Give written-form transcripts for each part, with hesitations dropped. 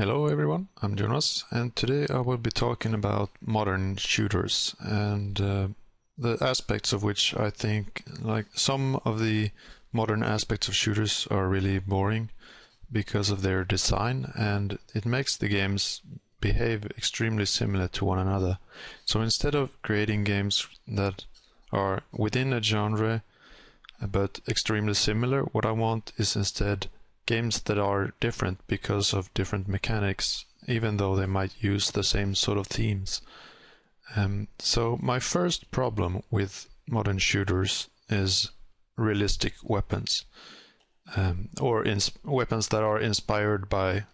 Hello everyone, I'm Jonas, and today I will be talking about modern shooters and the aspects of which I think, like, some of the modern aspects of shooters are really boring because of their design, and it makes the games behave extremely similar to one another. So instead of creating games that are within a genre but extremely similar, what I want is instead games that are different because of different mechanics, even though they might use the same sort of themes. So my first problem with modern shooters is realistic weapons, or weapons that are inspired by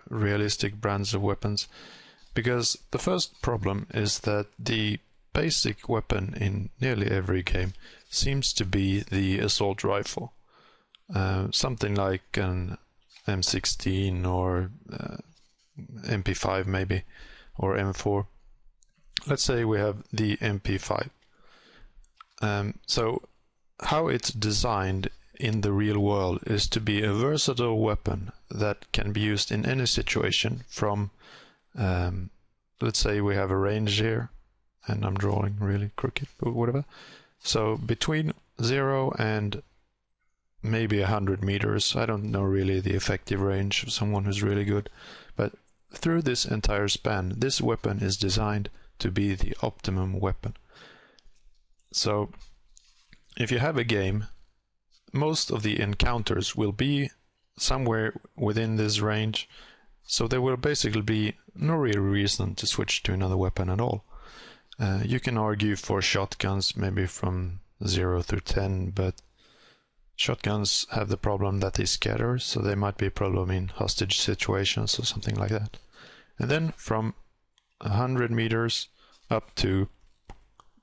realistic brands of weapons. Because the first problem is that the basic weapon in nearly every game seems to be the assault rifle. Something like an M16 or MP5 maybe, or M4. Let's say we have the MP5. So how it's designed in the real world is to be a versatile weapon that can be used in any situation from, let's say we have a range here, and I'm drawing really crooked, but whatever. So between 0 and maybe 100 meters. I don't know really the effective range of someone who's really good, but through this entire span, this weapon is designed to be the optimum weapon. So if you have a game, most of the encounters will be somewhere within this range, so there will basically be no real reason to switch to another weapon at all. You can argue for shotguns maybe from 0 through 10, but shotguns have the problem that they scatter, so they might be a problem in hostage situations or something like that. And then from 100 meters up to,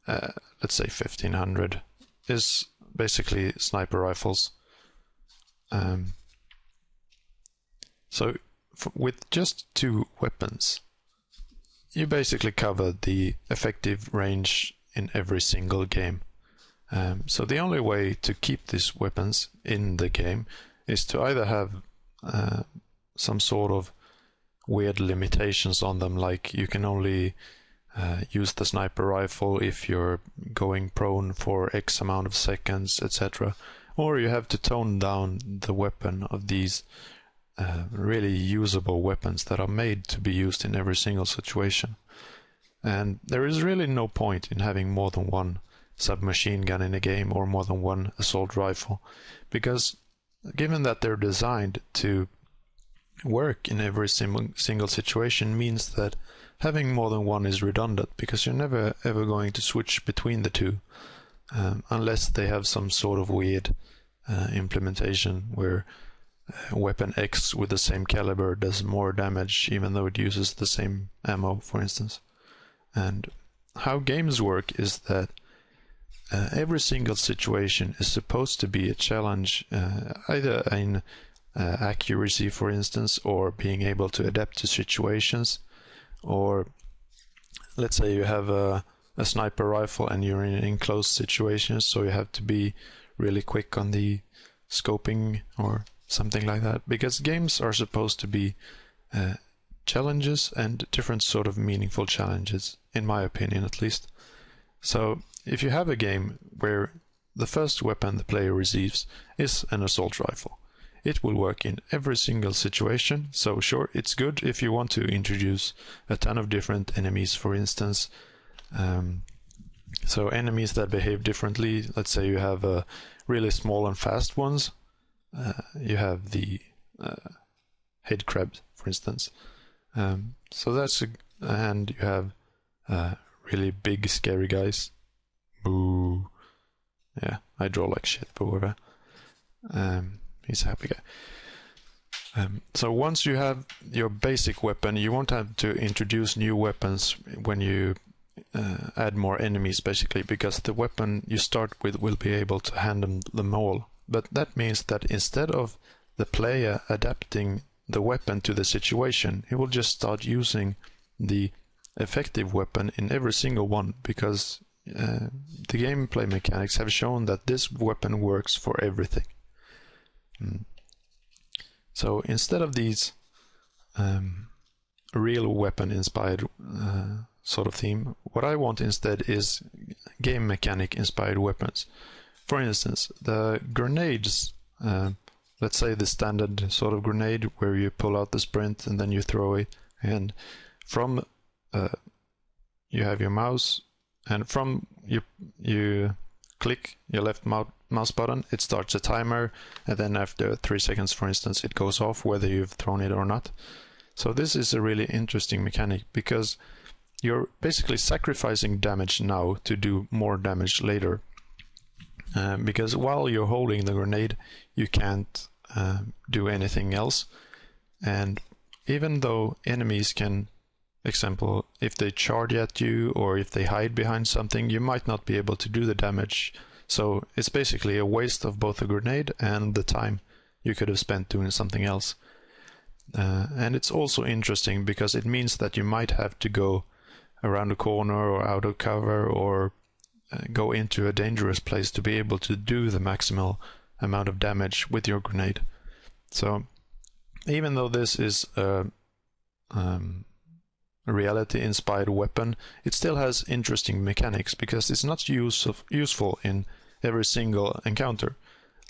let's say 1500, is basically sniper rifles. So with just 2 weapons, you basically cover the effective range in every single game. So the only way to keep these weapons in the game is to either have some sort of weird limitations on them, like you can only use the sniper rifle if you're going prone for X amount of seconds, etc. Or you have to tone down the weapon of these really usable weapons that are made to be used in every single situation. And there is really no point in having more than one submachine gun in a game or more than one assault rifle, because given that they're designed to work in every single situation means that having more than one is redundant, because you're never ever going to switch between the two, unless they have some sort of weird implementation where weapon X with the same caliber does more damage even though it uses the same ammo, for instance. And how games work is that every single situation is supposed to be a challenge, either in accuracy, for instance, or being able to adapt to situations. Or let's say you have a sniper rifle and you're in enclosed situations, so you have to be really quick on the scoping or something like that, because games are supposed to be challenges, and different sort of meaningful challenges, in my opinion at least. So if you have a game where the first weapon the player receives is an assault rifle, it will work in every single situation. So sure, it's good if you want to introduce a ton of different enemies, for instance. So enemies that behave differently. Let's say you have really small and fast ones. You have the head crab, for instance. So that's and you have really big scary guys. Boo. Yeah, I draw like shit, but whatever. He's a happy guy. So once you have your basic weapon, you won't have to introduce new weapons when you add more enemies, basically, because the weapon you start with will be able to handle them all. But that means that instead of the player adapting the weapon to the situation, he will just start using the effective weapon in every single one, because the gameplay mechanics have shown that this weapon works for everything. So instead of these real weapon inspired sort of theme. What I want instead is game mechanic inspired weapons. For instance, the grenades, let's say the standard sort of grenade where you pull out the sprint and then you throw it, and from you have your mouse, and from you click your left mouse button, it starts a timer, and then after 3 seconds, for instance, it goes off whether you've thrown it or not. So this is a really interesting mechanic, because you're basically sacrificing damage now to do more damage later. Because while you're holding the grenade, you can't do anything else. And even though enemies can, example, if they charge at you or if they hide behind something, you might not be able to do the damage. So it's basically a waste of both the grenade and the time you could have spent doing something else. And it's also interesting because it means that you might have to go around a corner or out of cover or go into a dangerous place to be able to do the maximal amount of damage with your grenade. So even though this is a reality-inspired weapon, it still has interesting mechanics because it's not useful in every single encounter.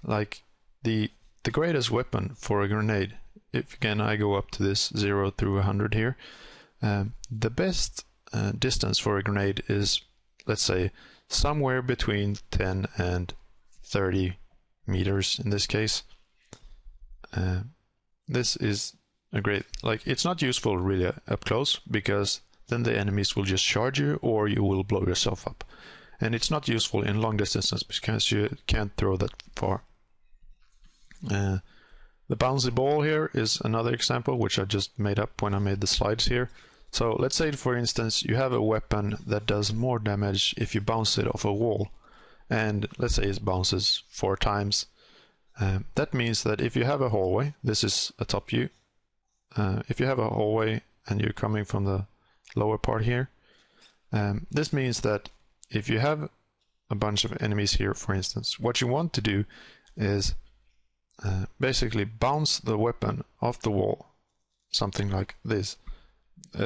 Like the greatest weapon for a grenade, if again I go up to this 0 through 100 here, the best distance for a grenade is, let's say, somewhere between 10 and 30 meters in this case. This is a great, like, it's not useful really up close because then the enemies will just charge you or you will blow yourself up. And it's not useful in long distances because you can't throw that far. The bouncy ball here is another example which I just made up when I made the slides here. So let's say, for instance, you have a weapon that does more damage if you bounce it off a wall, and let's say it bounces 4 times. That means that if you have a hallway, this is a top view, if you have a hallway and you're coming from the lower part here, this means that if you have a bunch of enemies here, for instance, what you want to do is basically bounce the weapon off the wall, something like this.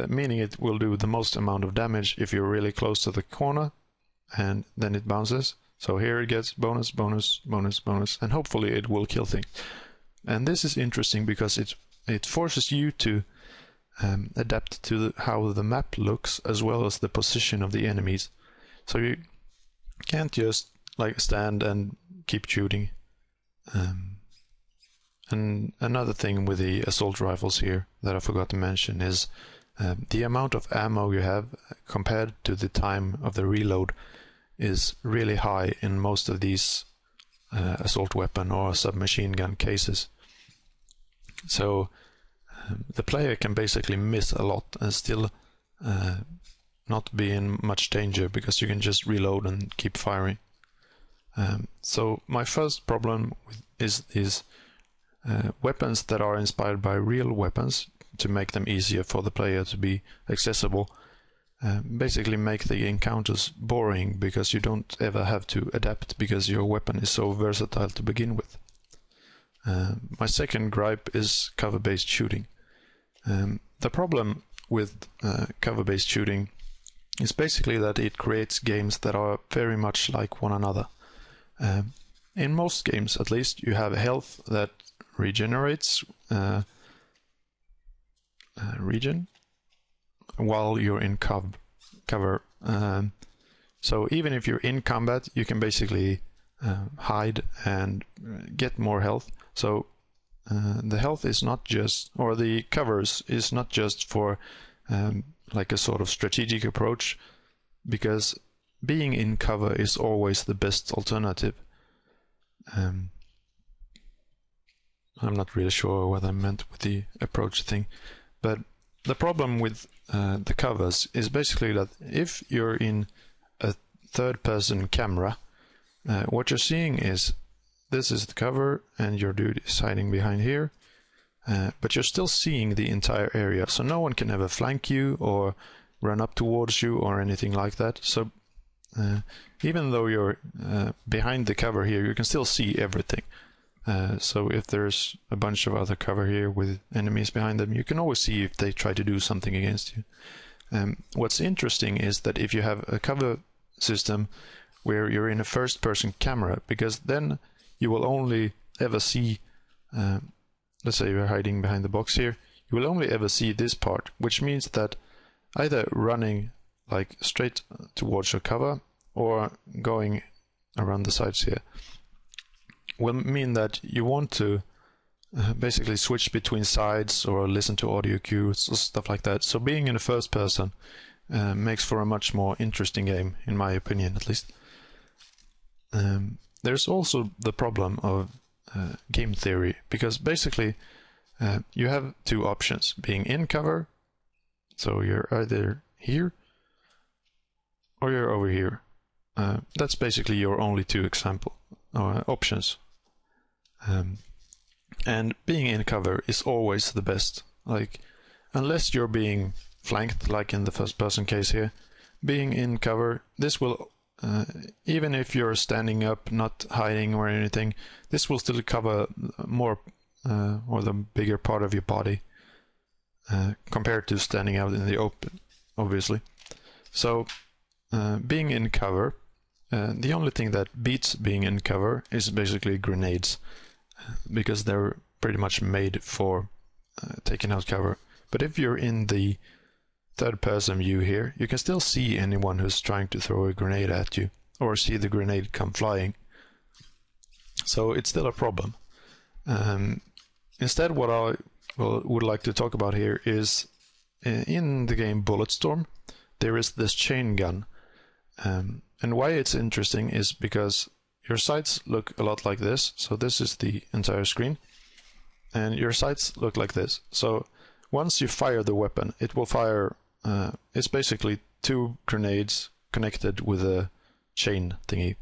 Meaning it will do the most amount of damage if you're really close to the corner, and then it bounces. So here it gets bonus, bonus, bonus, bonus, and hopefully it will kill things. And this is interesting because it forces you to adapt to how the map looks as well as the position of the enemies. So you can't just like stand and keep shooting. And another thing with the assault rifles here that I forgot to mention is the amount of ammo you have compared to the time of the reload is really high in most of these assault weapon or submachine gun cases. So the player can basically miss a lot and still not be in much danger because you can just reload and keep firing. So my first problem is these weapons that are inspired by real weapons, to make them easier for the player to be accessible. Basically make the encounters boring because you don't ever have to adapt because your weapon is so versatile to begin with. My second gripe is cover-based shooting. The problem with cover-based shooting is basically that it creates games that are very much like one another. In most games, at least, you have health that regenerates region while you're in cover. So even if you're in combat, you can basically hide and get more health. So the health is not just, or the covers is not just for like a sort of strategic approach, because being in cover is always the best alternative. I'm not really sure what I meant with the approach thing, but the problem with the covers is basically that if you're in a third-person camera, what you're seeing is this is the cover and your dude is hiding behind here, but you're still seeing the entire area, so no one can ever flank you or run up towards you or anything like that. So even though you're behind the cover here, you can still see everything. So if there's a bunch of other cover here with enemies behind them, you can always see if they try to do something against you. What's interesting is that if you have a cover system where you're in a first-person camera, because then you will only ever see, let's say you're hiding behind the box here, you will only ever see this part, which means that either running like straight towards your cover or going around the sides here will mean that you want to basically switch between sides or listen to audio cues or stuff like that. So being in a first person makes for a much more interesting game, in my opinion at least. There's also the problem of game theory, because basically you have two options: being in cover, so you're either here or you're over here. That's basically your only two options. And being in cover is always the best. Like, unless you're being flanked, like in the first person case here, being in cover, this will, even if you're standing up, not hiding or anything, this will still cover more or the bigger part of your body compared to standing out in the open, obviously. So being in cover, the only thing that beats being in cover is basically grenades, because they're pretty much made for taking out cover. But if you're in the third person view here, you can still see anyone who's trying to throw a grenade at you, or see the grenade come flying. So it's still a problem. Instead, what I would like to talk about here is in the game Bulletstorm, there is this chain gun. And why it's interesting is because your sights look a lot like this. So this is the entire screen, and your sights look like this. So once you fire the weapon, it will fire, it's basically two grenades connected with a chain thingy.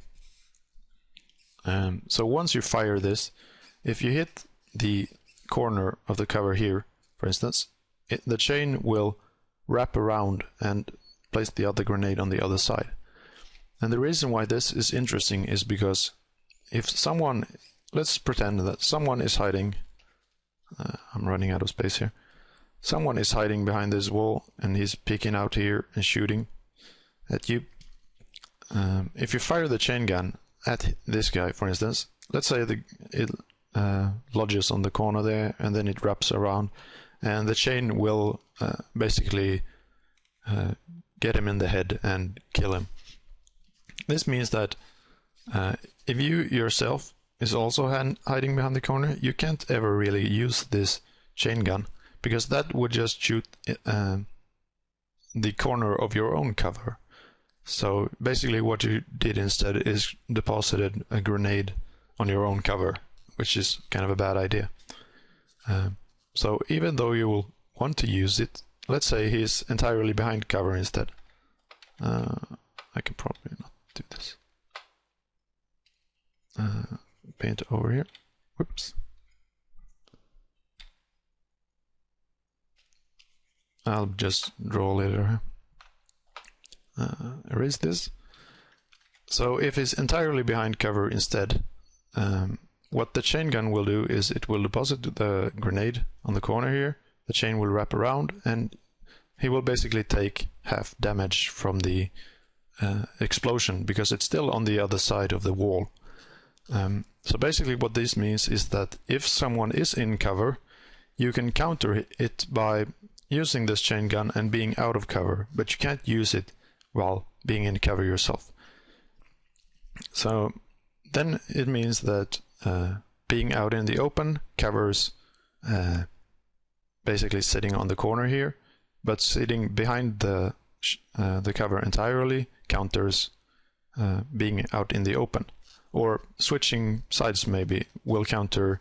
So once you fire this, if you hit the corner of the cover here, for instance, the chain will wrap around and place the other grenade on the other side. And the reason why this is interesting is because if someone, let's pretend that someone is hiding, I'm running out of space here, someone is hiding behind this wall and he's peeking out here and shooting at you. If you fire the chain gun at this guy, for instance, let's say it lodges on the corner there, and then it wraps around, and the chain will basically get him in the head and kill him. This means that if you yourself is also hiding behind the corner, you can't ever really use this chain gun, because that would just shoot the corner of your own cover. So basically what you did instead is deposited a grenade on your own cover, which is kind of a bad idea. So even though you will want to use it, let's say he's entirely behind cover instead. I can probably not do this. Paint over here. Whoops. I'll just draw later. Erase this. So if it's entirely behind cover instead, what the chain gun will do is it will deposit the grenade on the corner here, the chain will wrap around, and he will basically take half damage from the explosion, because it's still on the other side of the wall. So basically what this means is that if someone is in cover, you can counter it by using this chain gun and being out of cover, but you can't use it while being in cover yourself. So then it means that being out in the open covers basically sitting on the corner here, but sitting behind the cover entirely counters being out in the open. Or switching sides maybe will counter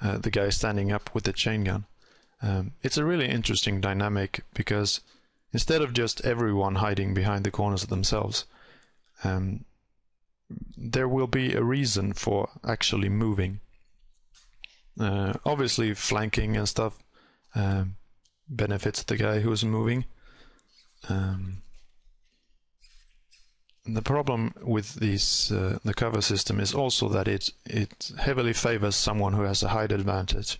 the guy standing up with the chain gun. It's a really interesting dynamic, because instead of just everyone hiding behind the corners themselves, there will be a reason for actually moving. Obviously flanking and stuff benefits the guy who's moving. the problem with these the cover system is also that it heavily favors someone who has a height advantage.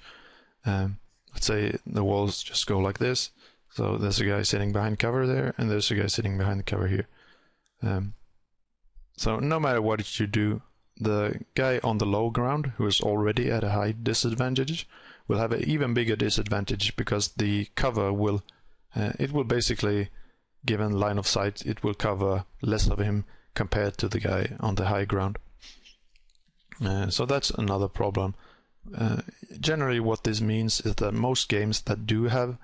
Let's say the walls just go like this, so there's a guy sitting behind cover there, and there's a guy sitting behind the cover here. So no matter what you do, the guy on the low ground, who is already at a height disadvantage, will have an even bigger disadvantage, because the cover will it will basically, given line of sight, it will cover less of him compared to the guy on the high ground. So that's another problem. Generally what this means is that most games that do have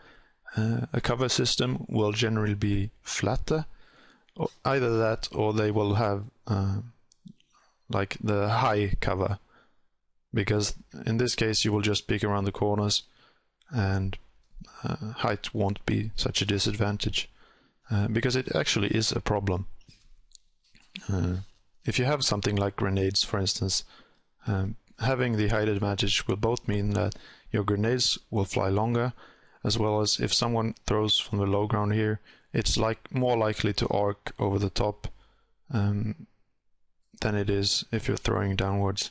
a cover system will generally be flatter, or either that or they will have like the high cover, because in this case you will just peek around the corners and height won't be such a disadvantage, because it actually is a problem. If you have something like grenades, for instance, having the height advantage will both mean that your grenades will fly longer, as well as if someone throws from the low ground here, it's like more likely to arc over the top than it is if you're throwing downwards.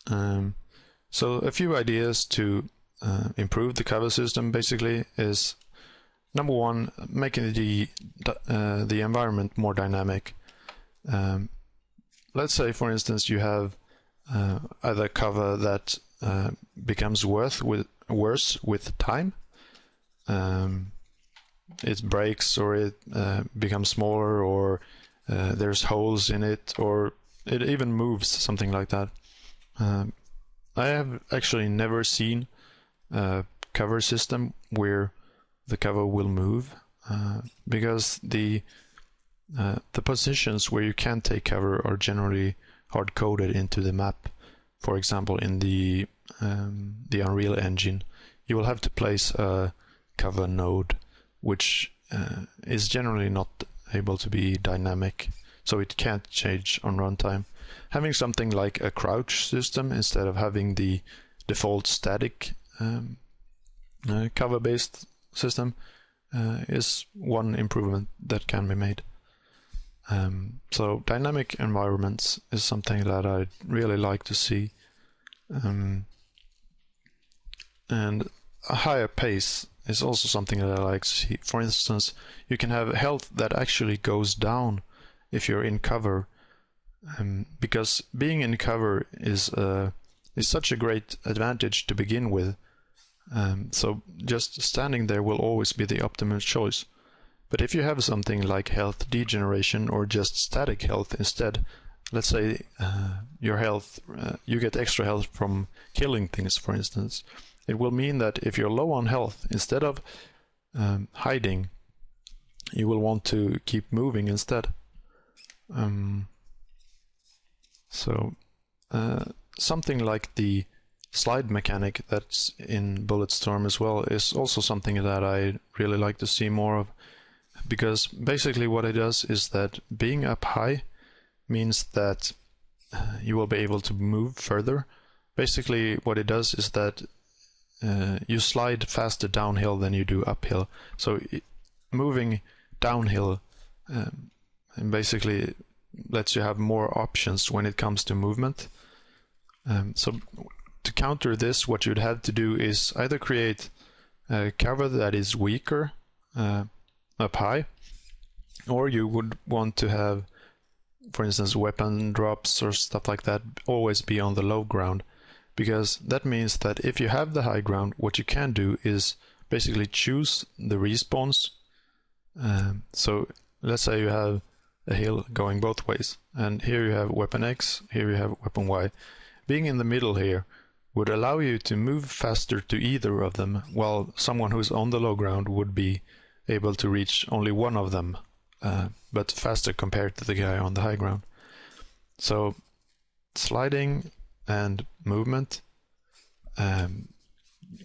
So a few ideas to improve the cover system basically is: number one, making the environment more dynamic. Let's say, for instance, you have either cover that becomes worse with time. It breaks, or it becomes smaller, or there's holes in it, or it even moves, something like that. I have actually never seen a cover system where the cover will move, because the positions where you can take cover are generally hard-coded into the map. For example, in the Unreal Engine, you will have to place a cover node, which is generally not able to be dynamic, so it can't change on runtime. Having something like a crouch system instead of having the default static cover-based system is one improvement that can be made. So dynamic environments is something that I'd really like to see, and a higher pace is also something that I like to see. For instance, you can have health that actually goes down if you're in cover, because being in cover is such a great advantage to begin with. So just standing there will always be the optimal choice. But if you have something like health degeneration, or just static health instead, let's say your health, you get extra health from killing things, for instance, it will mean that if you're low on health, instead of hiding, you will want to keep moving instead. Something like the slide mechanic that's in Bulletstorm as well is also something that I really like to see more of, because basically what it does is that being up high means that you will be able to move further. Basically what it does is that you slide faster downhill than you do uphill, so moving downhill basically lets you have more options when it comes to movement. So to counter this, what you'd have to do is either create a cover that is weaker up high, or you would want to have, for instance, weapon drops or stuff like that always be on the low ground, because that means that if you have the high ground, what you can do is basically choose the respawns. So let's say you have a hill going both ways, and here you have weapon X, here you have weapon Y. Being in the middle here would allow you to move faster to either of them, while someone who's on the low ground would be able to reach only one of them, but faster compared to the guy on the high ground. So sliding and movement,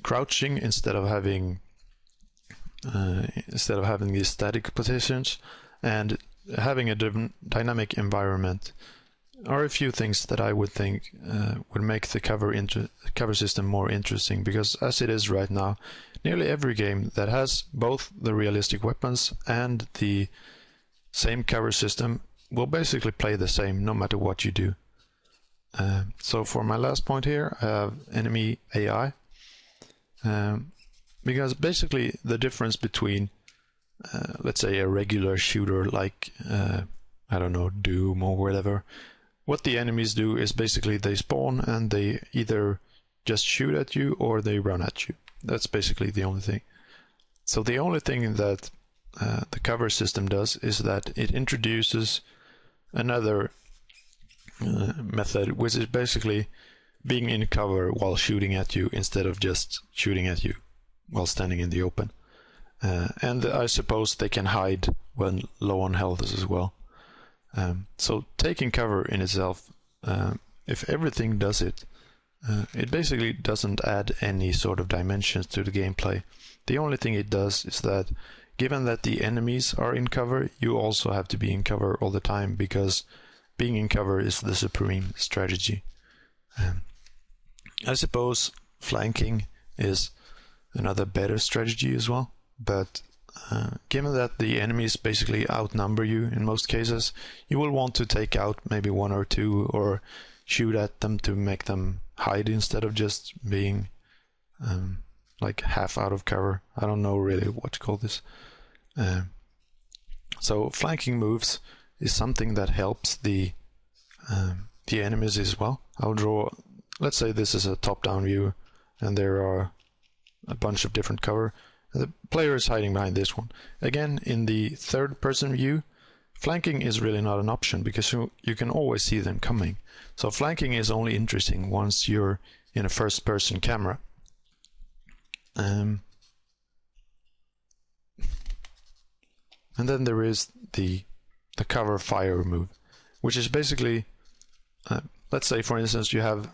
crouching instead of having these static positions, and having a dynamic environment are a few things that I would think would make the cover system more interesting, because as it is right now, nearly every game that has both the realistic weapons and the same cover system will basically play the same no matter what you do. So for my last point here, I have enemy AI, because basically the difference between let's say a regular shooter like I don't know, Doom or whatever, what the enemies do is basically they spawn and they either just shoot at you or they run at you. That's basically the only thing. So the only thing that the cover system does is that it introduces another method, which is basically being in cover while shooting at you instead of just shooting at you while standing in the open. And I suppose they can hide when low on health as well. So taking cover in itself, if everything does it, it basically doesn't add any sort of dimensions to the gameplay. The only thing it does is that given that the enemies are in cover, you also have to be in cover all the time, because being in cover is the supreme strategy. I suppose flanking is another better strategy as well, but given that the enemies basically outnumber you in most cases, you will want to take out maybe one or two or shoot at them to make them hide instead of just being like half out of cover. I don't know really what to call this. So flanking moves is something that helps the enemies as well. I'll draw, let's say this is a top-down view and there are a bunch of different cover. The player is hiding behind this one. Again, in the third-person view, flanking is really not an option because you can always see them coming. So flanking is only interesting once you're in a first-person camera. And then there is the cover fire move, which is basically, let's say for instance you have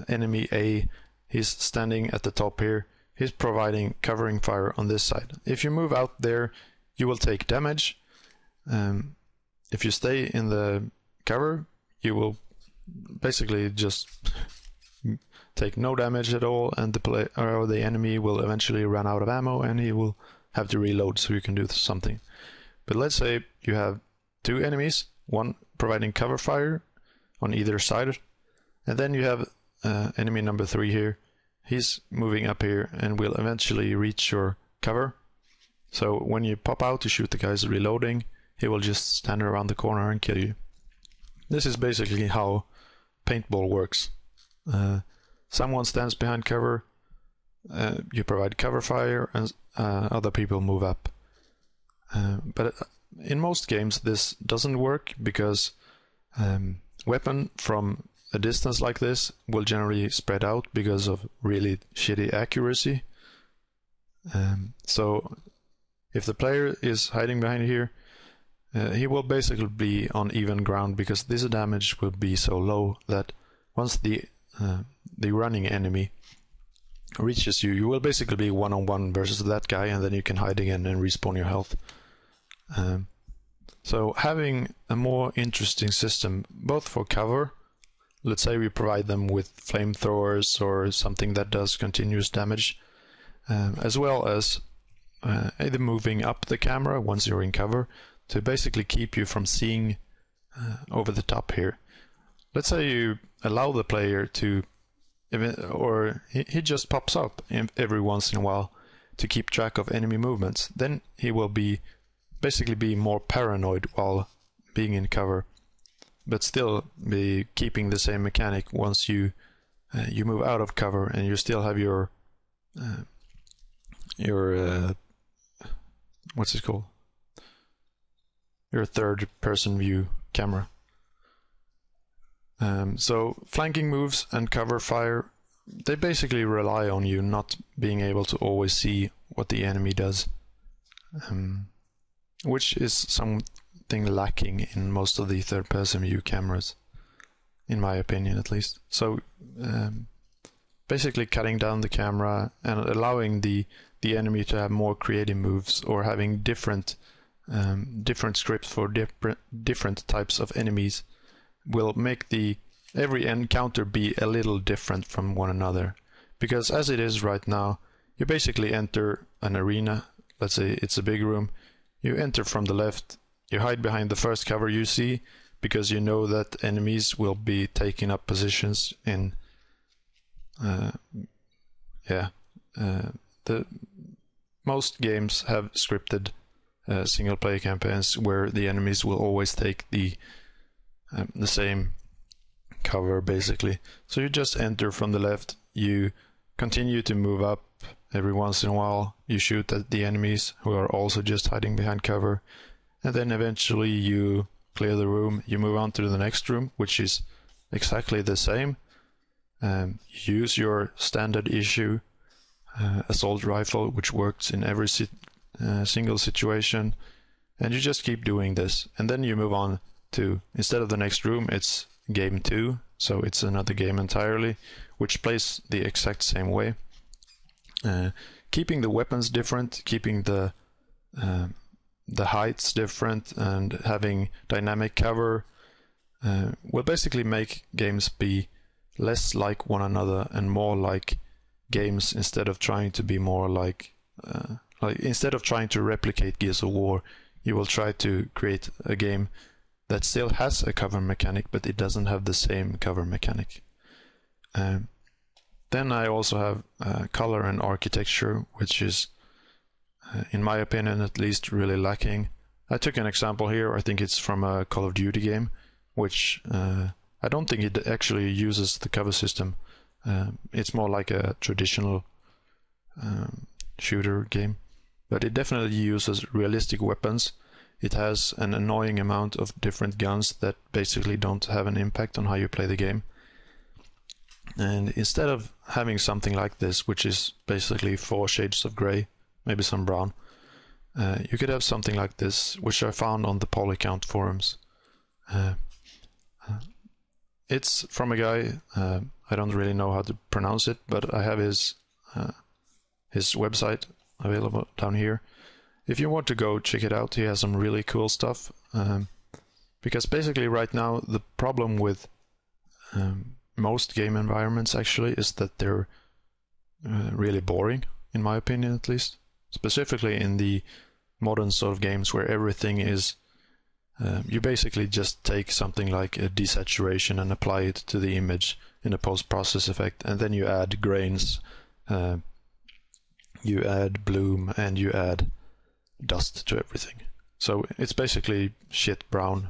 enemy A, he's standing at the top here, he's providing covering fire on this side. If you move out there, you will take damage. If you stay in the cover, you will basically just take no damage at all, and the enemy will eventually run out of ammo and he will have to reload so you can do something. But let's say you have two enemies, one providing cover fire on either side, and then you have enemy number 3 here. He's moving up here and will eventually reach your cover. So when you pop out to shoot the guys reloading, he will just stand around the corner and kill you. This is basically how paintball works. Someone stands behind cover, you provide cover fire, and other people move up. But in most games this doesn't work because weapon from a distance like this will generally spread out because of really shitty accuracy. So if the player is hiding behind here, he will basically be on even ground because this damage will be so low that once the running enemy reaches you, you will basically be one-on-one versus that guy, and then you can hide again and respawn your health. So having a more interesting system both for cover, let's say we provide them with flamethrowers or something that does continuous damage, as well as either moving up the camera once you're in cover to basically keep you from seeing over the top here. Let's say you allow the player to, or he just pops up every once in a while to keep track of enemy movements, then he will basically be more paranoid while being in cover, but still be keeping the same mechanic once you move out of cover, and you still have your what's it called? Your third-person view camera. So flanking moves and cover fire, they basically rely on you not being able to always see what the enemy does, which is something lacking in most of the third-person view cameras, in my opinion at least. So basically cutting down the camera and allowing the enemy to have more creative moves, or having different scripts for different types of enemies, will make every encounter be a little different from one another. Because as it is right now, you basically enter an arena, let's say it's a big room, you enter from the left, You hide behind the first cover you see because you know that enemies will be taking up positions in the most games have scripted single player campaigns where the enemies will always take the same cover basically. So you just enter from the left, you continue to move up every once in a while, you shoot at the enemies who are also just hiding behind cover, and then eventually you clear the room, you move on to the next room, which is exactly the same. Use your standard issue assault rifle, which works in every single situation, and you just keep doing this. And then you move on to, instead of the next room, it's game 2, so it's another game entirely, which plays the exact same way. Keeping the weapons different, keeping the heights different, and having dynamic cover will basically make games be less like one another and more like games, instead of trying to be more like instead of trying to replicate Gears of War, you will try to create a game that still has a cover mechanic, but it doesn't have the same cover mechanic. Then I also have color and architecture, which is, in my opinion at least, really lacking. I took an example here, I think it's from a Call of Duty game, which I don't think it actually uses the cover system. It's more like a traditional shooter game, but it definitely uses realistic weapons. It has an annoying amount of different guns that basically don't have an impact on how you play the game. And instead of having something like this, which is basically 4 shades of grey, maybe some brown, you could have something like this, which I found on the Polycount forums. It's from a guy, I don't really know how to pronounce it, but I have his website available down here. If you want to go check it out, he has some really cool stuff. Because basically right now the problem with most game environments actually is that they're really boring, in my opinion at least. Specifically in the modern sort of games where everything is you basically just take something like a desaturation and apply it to the image in a post-process effect, and then you add grains, you add bloom, and you add dust to everything. So it's basically shit brown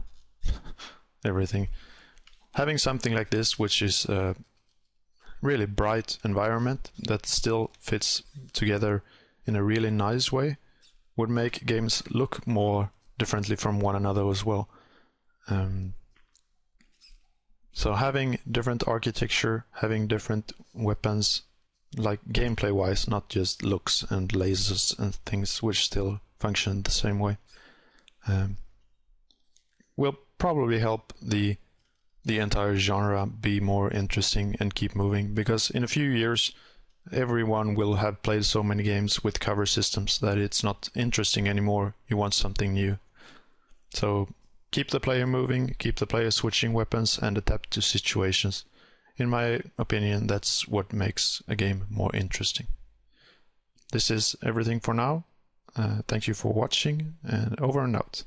everything. Having something like this, which is a really bright environment that still fits together in a really nice way, would make games look more differently from one another as well. So having different architecture, having different weapons, like gameplay wise, not just looks and lasers and things which still function the same way, will probably help the entire genre be more interesting and keep moving, because in a few years everyone will have played so many games with cover systems that it's not interesting anymore. You want something new. So keep the player moving, keep the player switching weapons, and adapt to situations. In my opinion, that's what makes a game more interesting. This is everything for now. Thank you for watching, and over and out.